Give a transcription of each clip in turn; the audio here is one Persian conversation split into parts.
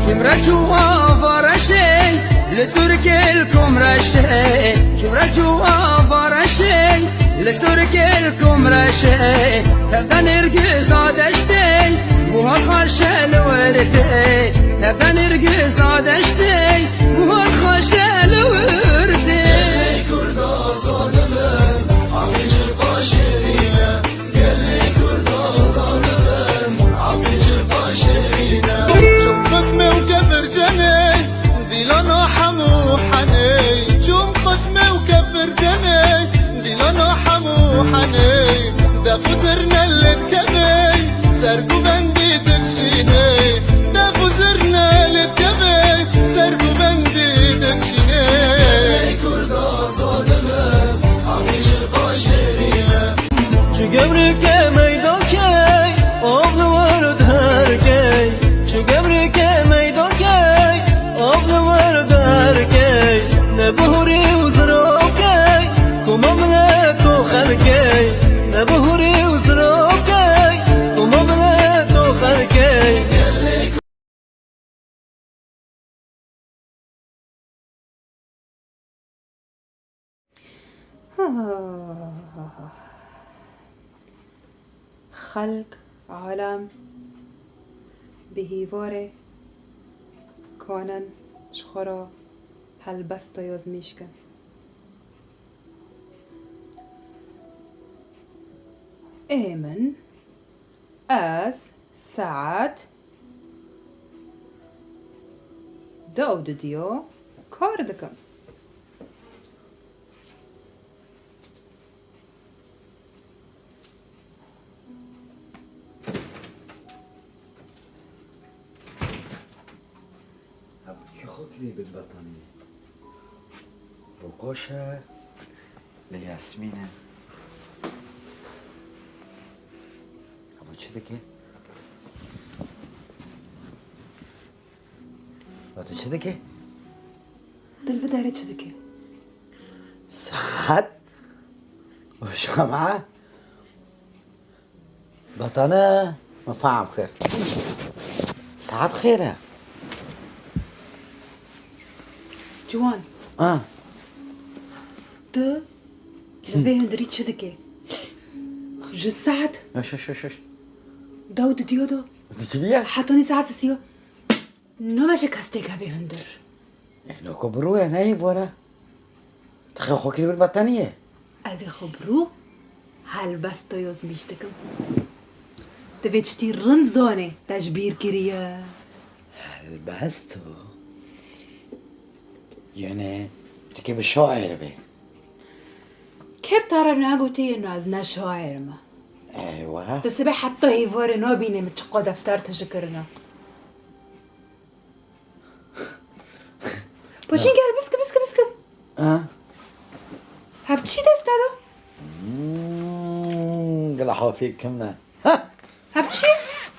شمرجوا فرشي لسرك الكم رشي شمرجوا فرشي لسرك الكم رشي تبدا نرقص عدشتي وهالخش الوردي تبدا نرقص عدشتي وهالخش الوردي كردا ظالمم عفيش القاشرينة قال لي كردا ظالمم عفيش القاشرينة شمقتمي وكبر جني ديلانا حمو حني شمقتمي وكبر جني ديلانا حمو حني دافو زرنا اللي تكبي سرقو بندي دكشيني دافو زرنا اللي تكبي سرقو بندي دكشيني كردا ظالمم عفيش القاشرينة شو قبرك ميدوكي أبل ورد هركي شو قبرك ميدوكي أبل ورد هركي نبهوري وزروكي كما ملك وخلكي نبهوري وزروكي كما ملك وخلكي خلق عالم بهیواره کانن شخورا هلبستا یازمیشکن ایمن از ساعت داود دیو کار دکم خطري بالبطانية رقاشة لياسمينة أبو تشدكي أبو تشدكي دل بداري تشدكي ساعات وشمعة بطانة مفاعم خير ساعات خيرة جوان تو لبه هندري تشدكي جو ساعت شش داود ديودو تجيبيها حطوني ساعة سيو نو ماشي كاستيك هبي هندر إحنا كبروه نايف ورا تخيل خوكي بالبطانية از خبرو هل بس تو یوز میشتکم تبیچتی رن زانه تجبیر کریه البستو يعني تكيب الشاعر به كيف ترى ناقوتي انه از نشاعر ما ايوه تسبح حتى هيفار نابيني متشقى دفتر تشكرنا باشين قال بسكو هفتشي دست هذا قال حافيك كمنا هفتشي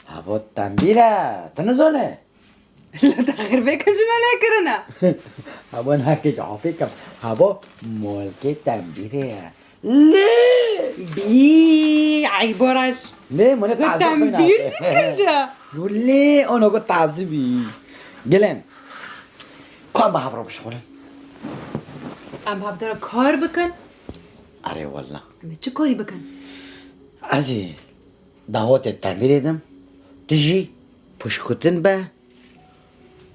هفو التنبيلة تنزونه لا تخير بيك جمالة كرنا هبو نحكي حافيك هبو مولكي تنبيلة ليه بي عيبورش ليه ما نتعذب تنبير شكنجا ليه انا قلت تعذبي قلن كم بحفره بشغلن ام هبدر کار بکن اره والله ام چه کاری بکن ازي دعوت التعمير دم تجي پشکتن به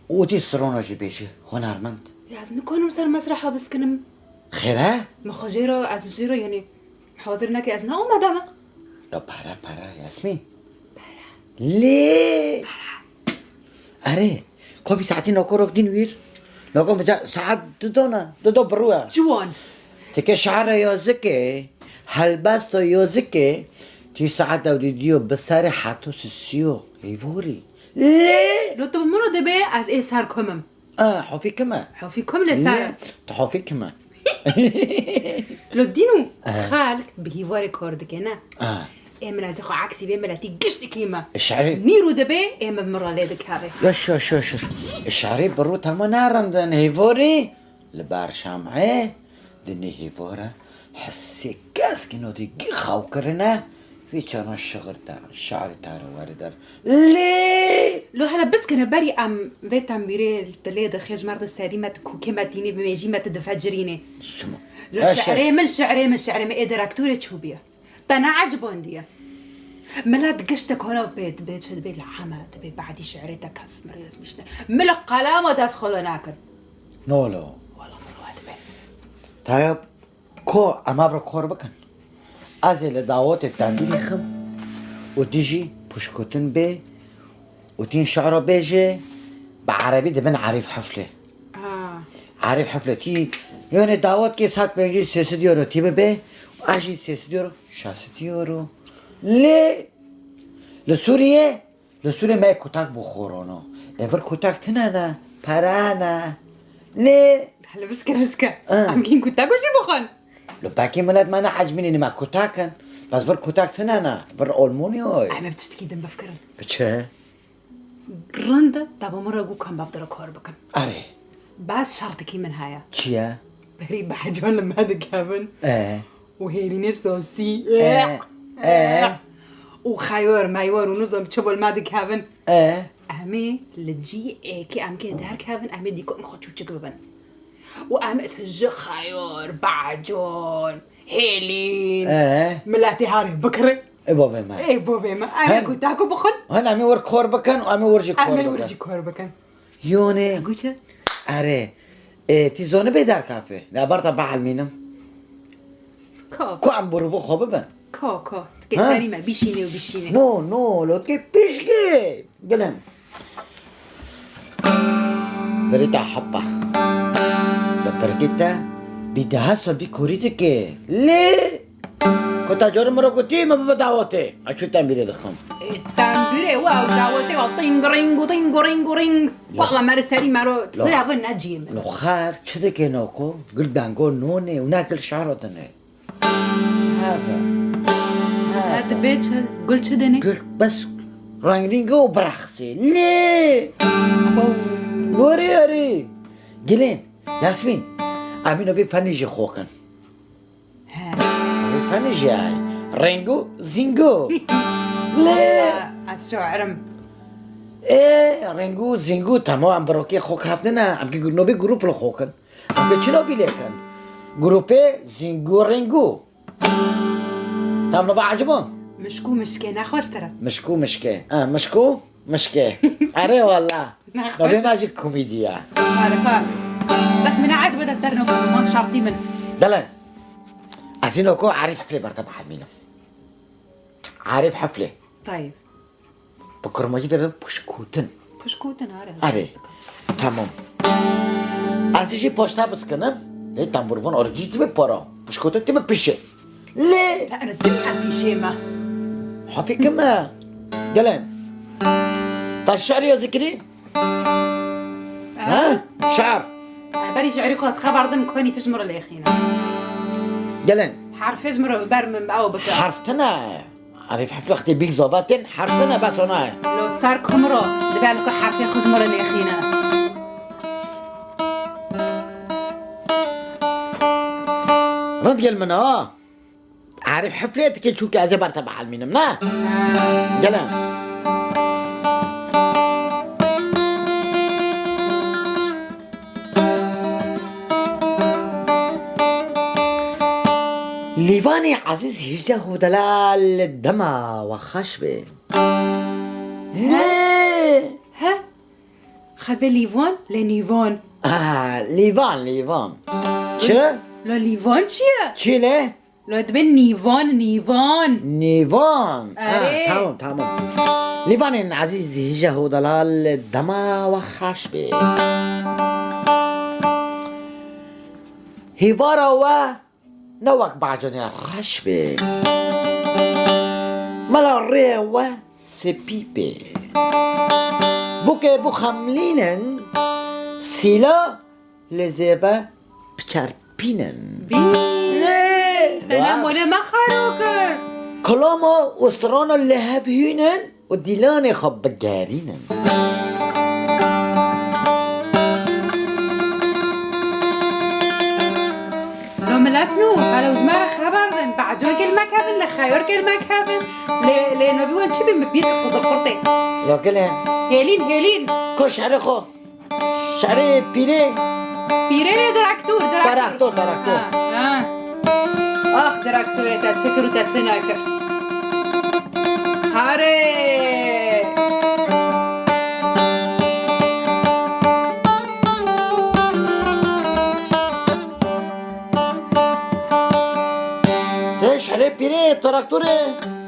و تی سروناجی بیشه هنرمند از نکنم سر مسرح بسکنم خیره؟ مخاجره از جیره یعنی حاضر نکی از نه اومدم لا پره یاسمین ليه؟ اره كوفي ساعتين اكورك دين وير لو كان بجا ساعات ددو بروه جوان تكي شعر يوزكي هلبستو يوزكي تي ساعات دو ديو بساري حاتو سيسيو يفوري ليه؟ لو تبمرو دبي از ايه سر کمم حوفي كما حوفي كم لسر تحوفي كما لو دينو خالك بهيواري كوردك نه من از خو عكسي بين ملاتي قشت كيما الشعري نيرو دبي من مرة ليدك هذا يش الشعري برو تما نارم دن هيفوري لبار شامعه دني هيفورا حسي كاسكي نو دي خاو كرنا في كان الشغل تاع الشعر تاع واردر ليه لو هلا بس كنا بري ام فيت ام بيري التليد خيج مرض السليمة كوكيمة ديني بميجيمة تدفجريني شنو شعري من شعري ما قدر اكتوري تشوبيا تنا عجبون دي ملا دقشتك هنا بيت شد بي العمى تبي بعدي شعريتك هس مريز مشنا ملا قلامه داس خلوناكر نولو والله مرواد بي طيب كو امافر كور بكن ازل دعوات التنبيل خم وتجي بوشكوتن بي وتين شعره بيجي بعربي دبن عارف حفله عارف حفله كي يعني دعوات كي ساعت بيجي 3 يورو تيبه بي اجي 3 يورو 6 يورو ليه لسوريا ما كتاك بخورانا اول كتاك تنانا پرانا ليه هلا بسكا عم كنت وشي بخون لو باكي ملاد ما انا عجبني اني ما كتاكن بس فر كتاك تنانا فر اولمونيوي انا بتشتكي دم بفكرن بچه رنده تابا مرة اقول كان بفضل كور بكن اري بس شرطكي من هايا چيا بري بحجون لما هذا كافن وهيريني سوسي وخيور مايور ونظم تشبل ماد كافن امي لجي ايكي ام كي دار كافن امي ديكو مخو تشوچك ببن وامي تهج خيور بعجون هيلين ملاتي هاري بكري اي بوبي ما انا كنت اكو بخن انا امي ور كور بكن وامي ورجي كور امي ورجي كور بكن يوني قوچه اره تي زونه بدار كافي لا برتا بعل مينم كو ام برو خوب ببن كو تكسري ما بيشيني وبيشيني نو لو تي بيشكي قلم بريتا حبة لبركتا بدها صدي كوريتك ليه كنت اجور مرقتي ما بدعوتي اشو تعملي دخم التنبيري واو دعوتي وطينغ رينغ والله ما رسالي ما تصير اظن نجيم لو خار كذا كنوكو قل بانقول نوني وناكل شعرتنا هذا بيت قلت شدني قلت بس رانغرينغو وبراخسي ليه وري جلين ياسمين امينو في فانيجي خوكن في فانيجي رينغو زينغو ليه الشعرم ايه رينغو زينغو تمام ام بروكي خوك هفتنا ام كي نوبي جروب لو خوكن ام كي تشنو في لكن جروبي زينغو رينغو تام نبا عجبون مشكو ناخوش ترى مشكو اري والله نبي ماجيك كوميديا بس من عجبه دسترنا ما شرطي من دلن عايزينكو عارف حفله برتبع مينو عارف حفله طيب بكره ما جيب بوشكوتن اري تمام عايزي بوشتا بس كنا ده تامبورفون اورجي تبي بارا بوشكوتن تبي بيشه ليه لا انا تبي البيجامه حفي كما دلن الشعر يا ذكري ها شعر بري شعري خلاص خبر ضمن كوني تجمر اللي خينا دلن حرف يجمر برمم او بك حرفتنا عارف حفله اختي بيك زوفاتن حرفتنا بس انا لو صار كمرو دبالك حرف يخجمر اللي خينا رد قال منها عارف حفلتك شو كذا برتبع المينم نا دلن ليفاني عزيز هجة هو دلال الدمى وخشبه ها خد ليفون لنيفون ليفان شو؟ لو ليفون شو ليه؟ لو دبن نيفون تمام ليفان عزيز هجة هو دلال الدمى وخشبه هيفارا و نوك بعجوني رشبه ملا ريوة سبيبه بوكي بخملينن سيلا لزيبا بچربينن انا مولا ما خاروكر كلامو وسترانا اللي هفهينن وديلاني خب بجارينن لو ملاتنو على وزمارة خبردن بعجون كلمة كابن لخيار كلمة كابن لنبي وان شبه مبيت قصر قرطي لو قلن هيلين كو شعري خو شعري بيري بيرين دراكتور دراكتور اخ دراكتور تشكر وتشناكر هاري شعري بيري تراكتوري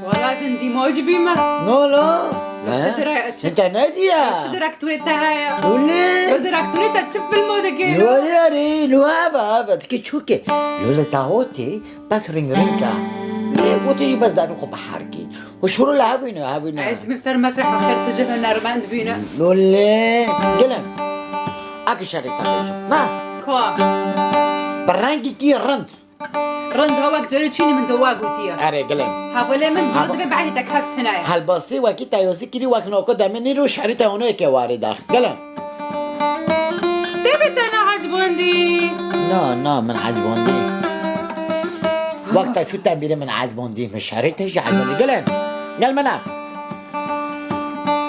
والله زندي موج بيما نو لا انت شو نادية دراكتوري تهايا ولي لو دراكتوري تشوف الموضة كيلو لو رياري لو هابا تكي تشوكي لو لتاوتي بس رينكا وتجي بس دافي خو بحركي وشورو هاوينو عايش مبصر مسرح وخير تجيب النرماند بينا لولي قلن اكي شاري تاكيشو نا كوا برانكي كي رند رند هواك جاري تشيني من دواغو تيا اري قلن هاولي من برد ببعي تكهست هنايا هالباصي وكي تايوزي كيري وكنوكو دامني رو شاري تاونو كي واردار قلن تبت انا عجبوندي نا من عجبوندي وقتها شو تعبيري من عجبوندي مش شاري تيجي عجبوندي قلن قال منا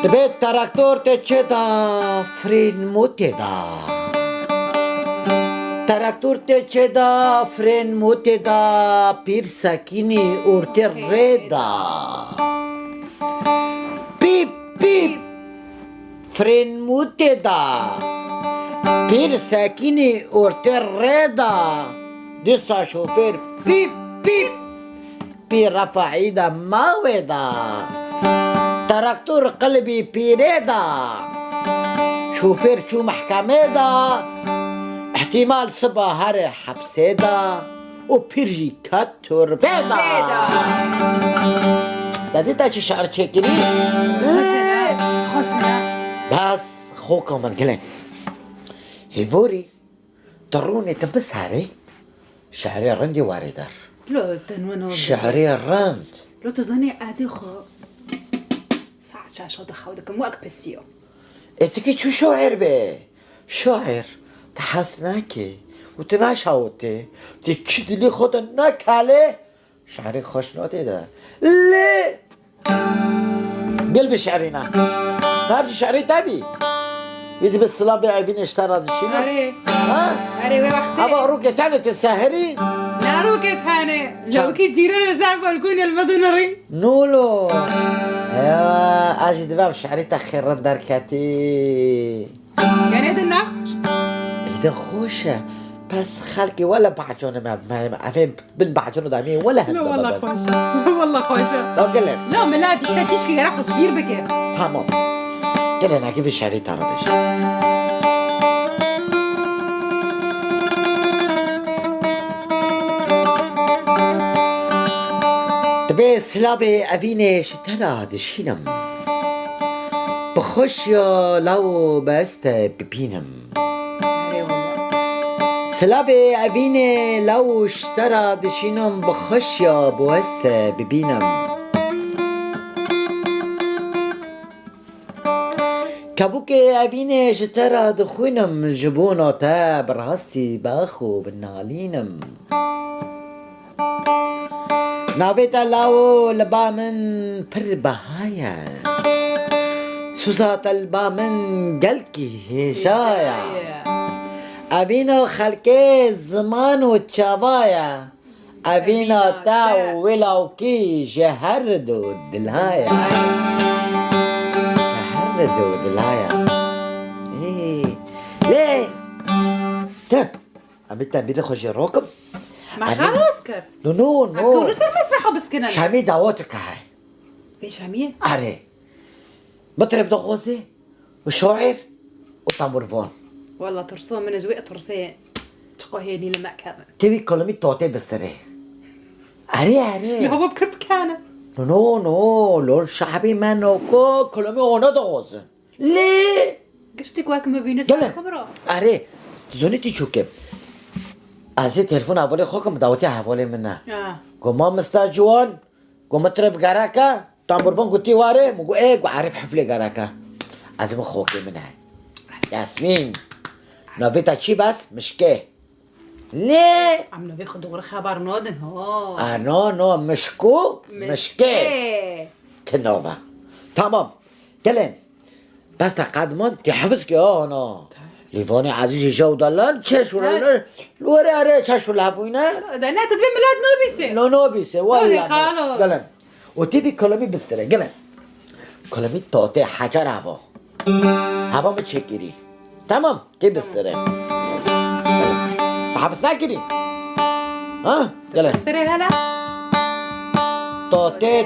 تبيت تراكتور تشدا فرين موتدا تراکتور ته چه دا فرین موته دا پیر سکینی ارته ردا پیپ پیپ فرین موته دا پیر سکینی ارته ردا دسا شوفر پیپ پیپ پیر رفعی دا ماوه دا تراکتور قلبی پیره دا شوفر شو محکمه دا احتمال صبا هر حبسه دا و پیرجی کت تربه دا دیتا چه شعر چکری؟ خوشنا بس خوکا من گلن هیوری درونی تبس هاری شعری رندی واری در لو تنونو شعری رند لو تظني ازي خو ساعة شاشة دخودك مو اكبسيو اتكي شو شاعر به شاعر تحسناكي وتناشاوتي تكشدي لي خود نكالي شعري خوشناتي ده ليه قلبي شعرينا تعرفي شعري تابي بدي بالصلابة عيبين اشترى الشينا اري ها اري وقتي ابا روكي تاني تسهري ناروكي تاني لو كي جيران رزاق بالكون المدنري نولو يا اجي دباب شعري تخير دركاتي يعني هذا النفش إذا خوشة بس خالكي ولا بعجونة ما بن بعجونة دامي ولا هندا لا والله خوشة والله خوشة لا قلن لا ملادي تاتيش كي راح صغير بك تمام قلن أكيد الشعري ترى بيش تبي سلابي أبيني شترا دشينم بخش يا لو بست ببينم اري والله سلابي أبيني لو اشترى دشينم بخش يا بوس ببينم كابوكي أبيني اشترى دخونم جبونا تا برهستي باخو بالنالينم نابتا لاو لبا من پر بهايا سوزات البا من قلكي هشايا أبينا خلقي زمان وتشابايا أبينا تاو ولوكي شهردو دلايا شهردو دلايا إيه ليه تب أبيتا بيدي خوشي روكم ما خلاص كر نو اكون نصير مسرحة بسكنن شامي دعوتك هاي بشامية أري مطرب دغوزي وشاعر وطامورفون والله ترسون من جوي ترسين تقهيني لما كابن تبي كلامي توتي بسري أري لا هو بكر بكانه نو لور شعبي منو كلامي اونا دغوزي ليه قشتك واك ما بين قلن خبرة أري زونيتي شوكي ازي تلفون اولي خوكم دعوتي حوالي منه قوما مستاجوان قوما ترب غراكا طامورفون قلتي واري مقو ايه عارف حفلة غراكا ازي خوكي منها ياسمين نوفيتا تشي بس مشكي ليه عم نبي خدور خبر نادن ها انا مشكو مشكي تنوبة تمام دلن بس تقدمان تحفظ که انا لیوانی عزیزی جو دلن چشو لوره اره چشو لحفوینه ده نه تبين ميلاد نوبيسه نو بیسه والله خلاص. گلن و تیبی کلامی بستره گلن کلامی تاته حجر هوا مو چکیری تمام تی بستره حفظ نکیری ها گلن استري هلا توته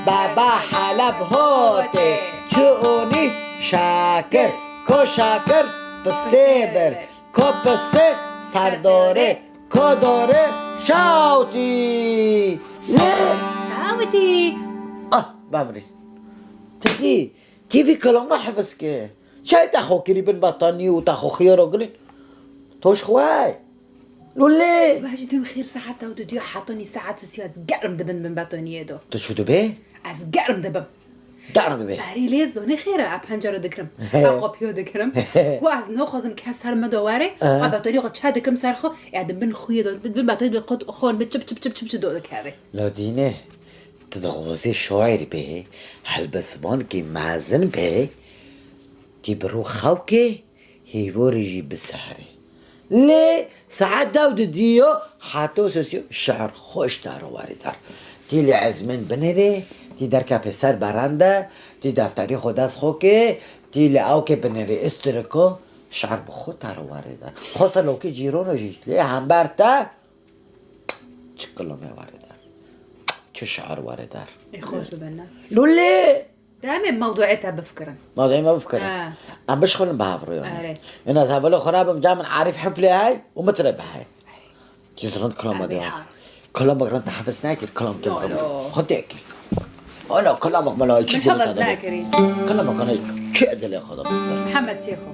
بابا حلب هوته چونی شاکر کو شاکر بسیبر کو بسه سرداره کو داره شاوتی شاوتي بامري تيفي كلام ما حفظ كي شاي تاخو كريبن بطاني وتاخو خيار وقلين توش خواي لولي باجي دوم خير ساعة تاودو ديو حاطوني ساعة سيو از قرم دبن من باتوني دو تشو دبي از قرم دبن دارن دبي باري ليز زوني خيرة ابهنجرو دكرم اقوبيو دكرم واز نو خوزم كاس هر مدواري اباتوني قد شاد كم سرخو يعني بن خويا دو بن باتوني قد اخون بتشب دو دكاوي لا دينه تدغوزي شاعر به هالبسوان كي مازن به كي برو خوكي هيفوريجي بالسهري ليه ساعات داود ديو حاتو سوسيو شعر خوش دار واري دار تي لي عزمن بنري تي دركا پسر برنده تي دفتری خود از خوكي تي لي اوكي بنري استركو شعر بخود دار واري دار خوصا لوكي جيرونو جيت ليه هم برتا چكلومي واري دار چه شعر واري دار يخوش ببنا لولي دائما موضوعيتها بفكرن موضوعي ما بفكر عم بشغل بهافرو يعني انا هذول خرابه جامن عارف حفله هاي ومترب هاي تيزرن كلام ده كلامك انت حبسناك الكلام جمع خديك انا كلامك ملايك محفظ ذاكري كلامك انا كده اللي خدا بس محمد شيخو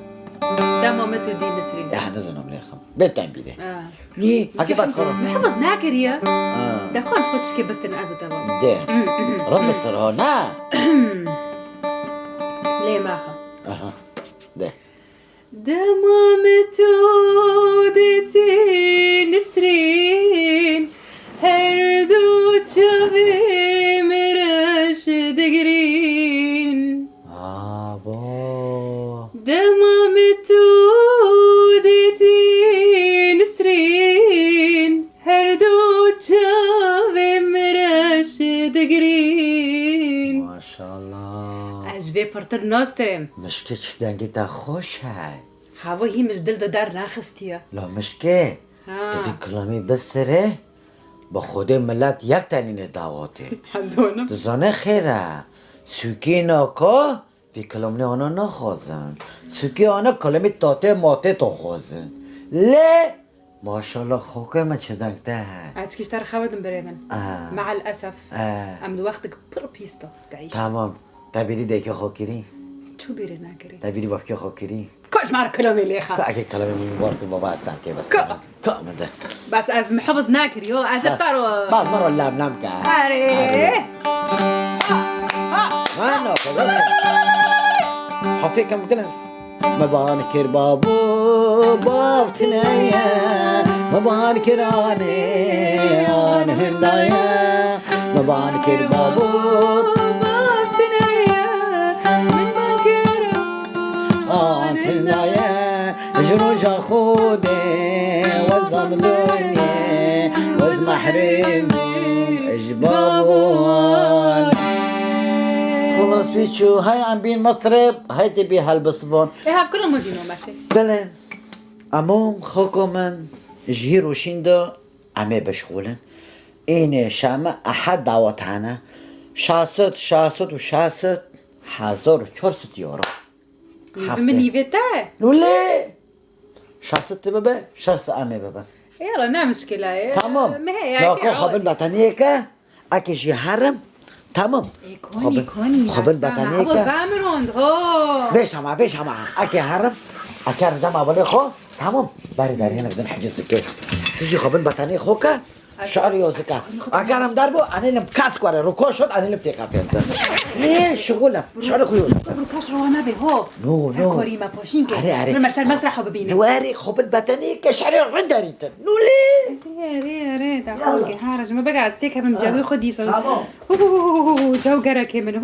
دمو متو دي نسرين احنا زنم ليخم بيت بيده ليه هاتي بس خرا محفظ ناكري يا ده كون خدش كي بس تنقازو تبا ده رب السرهانه ليه ماخا اها ده دمامتو ديتي نسرين هردو تشافي مراش دقرين بو دمامتو ديتي نسرين هردو تشافي مراش دقرين ما شاء الله عجبي برتر ناسترم مشكي دنگی تا خوش هاي هوا هي مش دل دار ناخستيا لا مشكي تفي كلامي بسره با خود ملت یک تنین دعواته حزونم دزانه خیره سوکی ناکا فی کلامنی آنا نخوازن سوکی آنا کلامی تاته ماته تو خوازن لی ماشالله خوکه من چه دنگته اتكيش ترى خابدن بريمن مع الاسف امد وقتك بر بيستا تعيش تمام تبیری دیگه خوکری شو بيري ناكري تبیری بافکی خوکری كوش معرف كلامي اللي خا که اگه کلامی میبار که بابا استم که بس کامده بس از محفظ ناكري يو از بتارو بعد مرة لم که اري ما ناخذ حفي كم قلنا ما بانكر بابو بابتنايا ما بانكر انا هندايا ما بانكر بابو هندايا جروجا خودي وزم دنيا وز محرم اجبابون خلاص بيشو هاي عم بين مطرب هاي تبي هالبصفون ايه هاف كلهم مجينو ماشي بلن امام خاكو من جهير وشيندا عمي بشغولن اینه شامه احد دعوت هنه شاست و 1400 یورو من يفيتا لولي شاست ببه شاست امي ببه يلا نا مشكلة تمام ما هي لاكو خبل بطانيكا اكي شي حرم تمام كوني خبل بطانيكا فامروند هو بيش هما اكي حرم اكي رجم اولي خو تمام باري داري هنا بدنا نحجز الكيف تيجي خبل بطانيك خوكا شعر یازده که اگرم در بو انیلم کس کنه رکا شد انیلم تیکا پیانتر نه شغلم شعر خوی یازده برو کاش روانه به ها نو. سرکاری ما پاشین که اره، اره. من سر مسرح ببینم نواری خوب البدنی که شعر رند داریتن نولی اره دخول که هرج ما بگر از تیک هم جوی خودی سال تمام. جو گره که من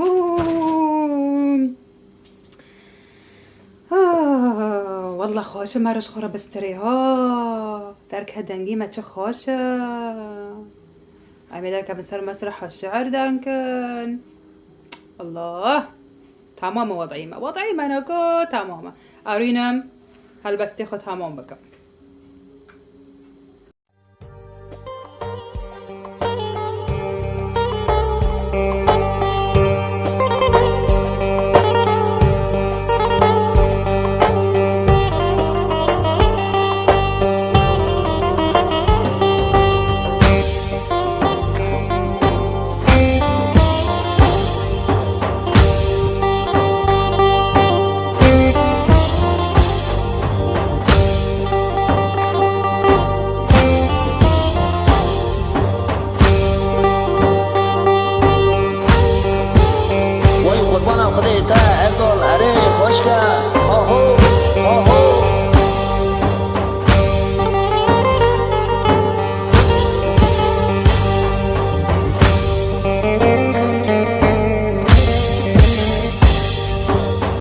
والله خوشه مرش خورا بستری ها درک هدنگی ما چه خوشه امی درک بسر مسرح الشعر دانكن الله تمام وضعي ما نكو تمام ارينم هل بس تاخد تمام بكم وای قربانم خدای تا اگل اره خوشگه